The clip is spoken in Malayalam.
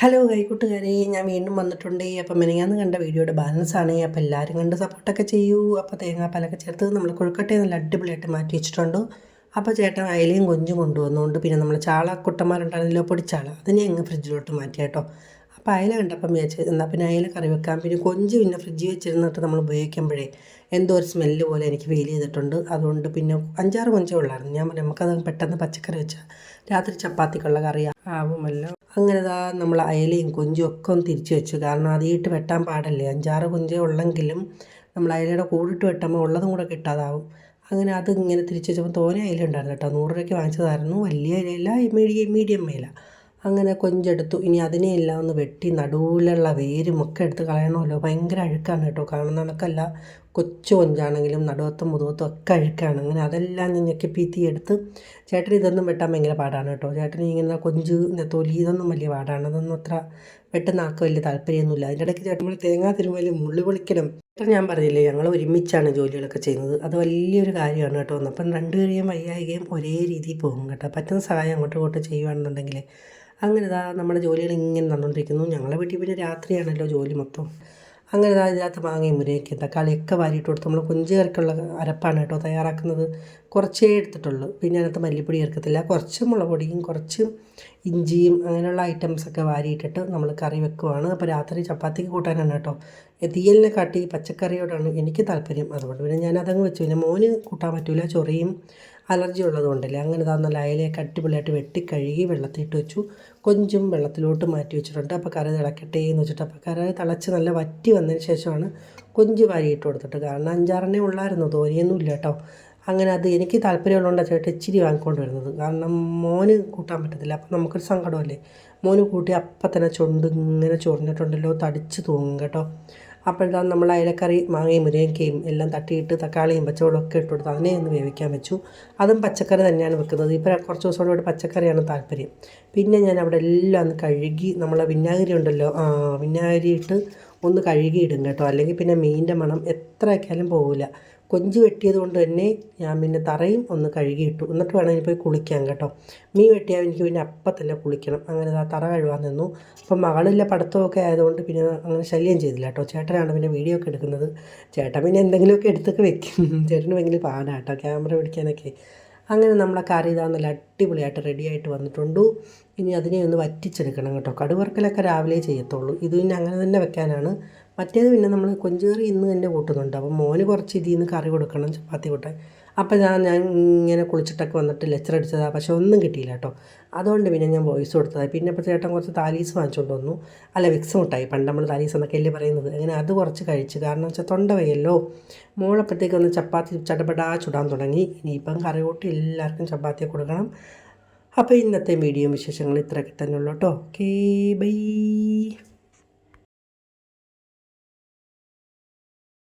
ഹലോ കൂട്ടുകാരെ, ഞാൻ വീണ്ടും വന്നിട്ടുണ്ട്. അപ്പം മിനിങ്ങാന്ന് കണ്ട വീഡിയോയുടെ ബാലൻസാണ്. അപ്പോൾ എല്ലാവരും കണ്ട് സപ്പോർട്ടൊക്കെ ചെയ്യൂ. അപ്പോൾ തേങ്ങാപ്പാലൊക്കെ ചേർത്ത് നമ്മൾ കൊഴുക്കട്ടയെ നല്ല അടിപൊളിയായിട്ട് മാറ്റി വെച്ചിട്ടുണ്ട്. അപ്പോൾ ചേട്ടൻ അയലയും കൊഞ്ചും കൊണ്ടുവന്നുകൊണ്ട് പിന്നെ നമ്മൾ കുട്ടന്മാരുണ്ടായിരുന്നല്ലോ, പൊടിച്ചാള, അതിനെ അങ്ങ് ഫ്രിഡ്ജിലോട്ട് മാറ്റി കേട്ടോ. അപ്പോൾ അയല കണ്ടപ്പം വിചാരിച്ച് എന്നാൽ പിന്നെ അയല കറി വെക്കാം. പിന്നെ കൊഞ്ച് പിന്നെ ഫ്രിഡ്ജിൽ വെച്ചിരുന്നിട്ട് നമ്മൾ ഉപയോഗിക്കുമ്പോഴേ എന്തോ ഒരു സ്മെല്ല് പോലെ എനിക്ക് ഫീൽ ചെയ്തിട്ടുണ്ട്. അതുകൊണ്ട് പിന്നെ 5-6 കൊഞ്ചേ ഉള്ളായിരുന്നു. ഞാൻ പറഞ്ഞു നമുക്കത് പെട്ടെന്ന് പച്ചക്കറി വെച്ചാൽ രാത്രി ചപ്പാത്തിക്കുള്ള കറി ആവുമല്ലോ. അങ്ങനെ നമ്മൾ അയലയും കൊഞ്ചും ഒക്കെ ഒന്ന് തിരിച്ചു വെച്ചു. കാരണം അതിയിട്ട് വെട്ടാൻ പാടല്ലേ. 5-6 കൊഞ്ചേ ഉള്ളെങ്കിലും നമ്മൾ അയലയുടെ കൂടിട്ട് വെട്ടുമ്പോൾ ഉള്ളതും കൂടെ കിട്ടാതാവും. അങ്ങനെ അത് ഇങ്ങനെ തിരിച്ചു വെച്ചപ്പോൾ തോനെ അയല ഉണ്ടായിരുന്നു കേട്ടോ. 100 രൂപയ്ക്ക് വാങ്ങിച്ചതായിരുന്നു. വലിയ അയലയില്ല, മീഡിയം അയല. അങ്ങനെ കൊഞ്ചെടുത്തു. ഇനി അതിനെയെല്ലാം ഒന്ന് വെട്ടി നടുവിലുള്ള വേരും ഒക്കെ എടുത്ത് കളയണമല്ലോ. ഭയങ്കര അഴുക്കാണ് കേട്ടോ. കാണുന്ന കണക്കല്ല, കൊച്ചു കൊഞ്ചാണെങ്കിലും നടുവത്തും മുതുവത്തും ഒക്കെ അഴുക്കാണ്. അങ്ങനെ അതെല്ലാം ഞാൻ ഞെക്കി പീത്തി എടുത്ത്. ചേട്ടൻ ഇതൊന്നും വെട്ടാൻ ഭയങ്കര പാടാണ് കേട്ടോ. ചേട്ടന് ഇങ്ങനെ കൊഞ്ച് തൊലി ഇതൊന്നും വലിയ പാടാണ്. അതൊന്നും അത്ര വെട്ടുന്ന ആൾക്ക് വലിയ താല്പര്യമൊന്നുമില്ല. അതിൻ്റെ ഇടയ്ക്ക് ചേട്ടൻ നമ്മൾ തേങ്ങാ തിരുമ്മലും മുള്ളി പൊളിക്കണം. ചേട്ടൻ ഞാൻ പറഞ്ഞില്ലേ, ഞങ്ങൾ ഒരുമിച്ചാണ് ജോലികളൊക്കെ ചെയ്യുന്നത്. അത് വലിയൊരു കാര്യമാണ് കേട്ടോ. അപ്പം രണ്ടുപേരെയും വയ്യായികയും ഒരേ രീതിയിൽ പോകും കേട്ടോ. പറ്റുന്ന സഹായം അങ്ങോട്ടും ഇങ്ങോട്ടും ചെയ്യുകയാണെന്നുണ്ടെങ്കിൽ അങ്ങനെ നമ്മുടെ ജോലികൾ ഇങ്ങനെ നടന്നുകൊണ്ടിരിക്കുന്നു. ഞങ്ങളെ വീട്ടിൽ പിന്നെ രാത്രിയാണല്ലോ ജോലി മൊത്തം. അങ്ങനെ ഇതിനകത്ത് മാങ്ങയും മുരിങ്ങയ്ക്കും തക്കാളിയൊക്കെ വാരിയിട്ട് കൊടുത്ത് നമ്മൾ കൊഞ്ച് കറിക്കുള്ള അരപ്പാണ് കേട്ടോ തയ്യാറാക്കുന്നത്. കുറച്ചേ എടുത്തിട്ടുള്ളൂ. പിന്നെ അതിനകത്ത് മല്ലിപ്പൊടി ചേർക്കത്തില്ല. കുറച്ച് മുളക് പൊടിയും കുറച്ച് ഇഞ്ചിയും അങ്ങനെയുള്ള ഐറ്റംസൊക്കെ വാരിയിട്ടിട്ട് നമ്മൾ കറി വെക്കുവാണ്. അപ്പോൾ രാത്രി ചപ്പാത്തിക്ക് കൂട്ടാനാണ് കേട്ടോ. തീയലിനെ കാട്ടി പച്ചക്കറിയോടാണ് എനിക്ക് താല്പര്യം. അതുകൊണ്ട് പിന്നെ ഞാൻ അതങ്ങ് വെച്ചു. പിന്നെ മോന് കൂട്ടാൻ പറ്റില്ല, ചൊറിയും അലർജി ഉള്ളതുകൊണ്ടല്ലേ. അങ്ങനെ നല്ല അയലയൊക്കെ അടിപൊളിയായിട്ട് വെട്ടിക്കഴുകി വെള്ളത്തിലിട്ട് വെച്ചു. കൊഞ്ചും വെള്ളത്തിലോട്ട് മാറ്റി വെച്ചിട്ടുണ്ട്. അപ്പോൾ കറി തിളക്കട്ടെ എന്ന് വെച്ചിട്ട് അപ്പോൾ കറി തിളച്ച് നല്ല വറ്റി വന്നതിന് ശേഷമാണ് കൊഞ്ച് വാരിയിട്ട് കൊടുത്തിട്ട്. കാരണം 5-6 ഉള്ളായിരുന്നു, തോനെയൊന്നും ഇല്ല കേട്ടോ. അങ്ങനെ അത് എനിക്ക് താല്പര്യമുള്ളതുകൊണ്ടാണ് ചേട്ടൻ ഇച്ചിരി വാങ്ങിക്കൊണ്ട് വരുന്നത്. കാരണം മോന് കൂട്ടാൻ പറ്റത്തില്ല. അപ്പം നമുക്കൊരു സങ്കടമല്ലേ. മോന് കൂട്ടി അപ്പം തന്നെ ചുണ്ട് ഇങ്ങനെ ചൊറിഞ്ഞിട്ടുണ്ടല്ലോ, തടിച്ച് തൂങ്ങും കേട്ടോ. അപ്പോഴാണ് നമ്മൾ അയലക്കറി മാങ്ങയും മുരിങ്ങയ്ക്കയും എല്ലാം തട്ടിയിട്ട് തക്കാളിയും പച്ചമുളകൊക്കെ ഇട്ട് കൊടുത്ത് അതിനെ ഒന്ന് വേവിക്കാൻ വെച്ചു. അതും പച്ചക്കറി തന്നെയാണ് വെക്കുന്നത്. ഇപ്പോൾ കുറച്ച് ദിവസം കൂടെ പച്ചക്കറിയാണ് താല്പര്യം. പിന്നെ ഞാൻ അവിടെ എല്ലാം ഒന്ന് കഴുകി, നമ്മളെ വിനാഗിരി ഉണ്ടല്ലോ, വിനാഗിരി ഇട്ട് ഒന്ന് കഴുകിയിടും കേട്ടോ. അല്ലെങ്കിൽ പിന്നെ മീനിൻ്റെ മണം എത്ര ആക്കിയാലും പോകില്ല. കൊഞ്ച് വെട്ടിയത് കൊണ്ട് തന്നെ ഞാൻ പിന്നെ തറയും ഒന്ന് കഴുകിയിട്ടു. എന്നിട്ട് വേണം ഇനി പോയി കുളിക്കാൻ കേട്ടോ. മീൻ വെട്ടിയാൽ എനിക്ക് പിന്നെ അപ്പം തന്നെ കുളിക്കണം. അങ്ങനെ തറ കഴുകാൻ നിന്നു. അപ്പം മകളില്ല, പഠിത്തമൊക്കെ ആയതുകൊണ്ട് പിന്നെ അങ്ങനെ ശല്യം ചെയ്തില്ല കേട്ടോ. ചേട്ടനാണ് പിന്നെ വീഡിയോ ഒക്കെ എടുക്കുന്നത്. ചേട്ടൻ പിന്നെ എന്തെങ്കിലുമൊക്കെ എടുത്തൊക്കെ വെക്കും. ചേട്ടന് ഭയങ്കര പാടാണ് കേട്ടോ ക്യാമറ പിടിക്കാനൊക്കെ. അങ്ങനെ നമ്മളെ കറി നല്ല അടിപൊളിയായിട്ട് റെഡിയായിട്ട് വന്നിട്ടുണ്ട്. ഇനി അതിനെ ഒന്ന് വറ്റിച്ചെടുക്കണം കേട്ടോ. കടുവറുക്കലൊക്കെ രാവിലെ ചെയ്യത്തുള്ളൂ. ഇത് പിന്നെ അങ്ങനെ തന്നെ വെക്കാനാണ്. മറ്റേത് പിന്നെ നമ്മൾ കൊഞ്ച് കറി ഇന്ന് തന്നെ കൂട്ടുന്നുണ്ട്. അപ്പം മോന് കുറച്ച് ഇതിൽ നിന്ന് കറി കൊടുക്കണം ചപ്പാത്തി കൂട്ടാൻ. അപ്പം ഞാൻ ഇങ്ങനെ കുളിച്ചിട്ടൊക്കെ വന്നിട്ട് ലെക്ചർ അടിച്ചതാണ്. പക്ഷെ ഒന്നും കിട്ടിയില്ല കേട്ടോ. അതുകൊണ്ട് പിന്നെ ഞാൻ വോയിസ് കൊടുത്തത്. പിന്നെ ഇപ്പോൾ ചേട്ടൻ കുറച്ച് താലീസ് വാങ്ങിച്ചുകൊണ്ട് വന്നു. അല്ല, വിക്സ് മുട്ടായി, പണ്ട് നമ്മൾ താലീസ് എന്നൊക്കെ അല്ലേ പറയുന്നത്. അങ്ങനെ അത് കുറച്ച് കഴിച്ച്. കാരണം വെച്ചാൽ തൊണ്ട വയ്യല്ലോ. മോളപ്പോഴത്തേക്ക് ഒന്ന് ചപ്പാത്തി ചടപടാ ചുടാൻ തുടങ്ങി. ഇനിയിപ്പം കറി കൂട്ടി എല്ലാവർക്കും ചപ്പാത്തി കൊടുക്കണം. അപ്പോൾ ഇന്നത്തെ വീഡിയോ വിശേഷങ്ങൾ ഇത്രയൊക്കെ തന്നെ ഉള്ളൂ കേട്ടോ. Okay, by.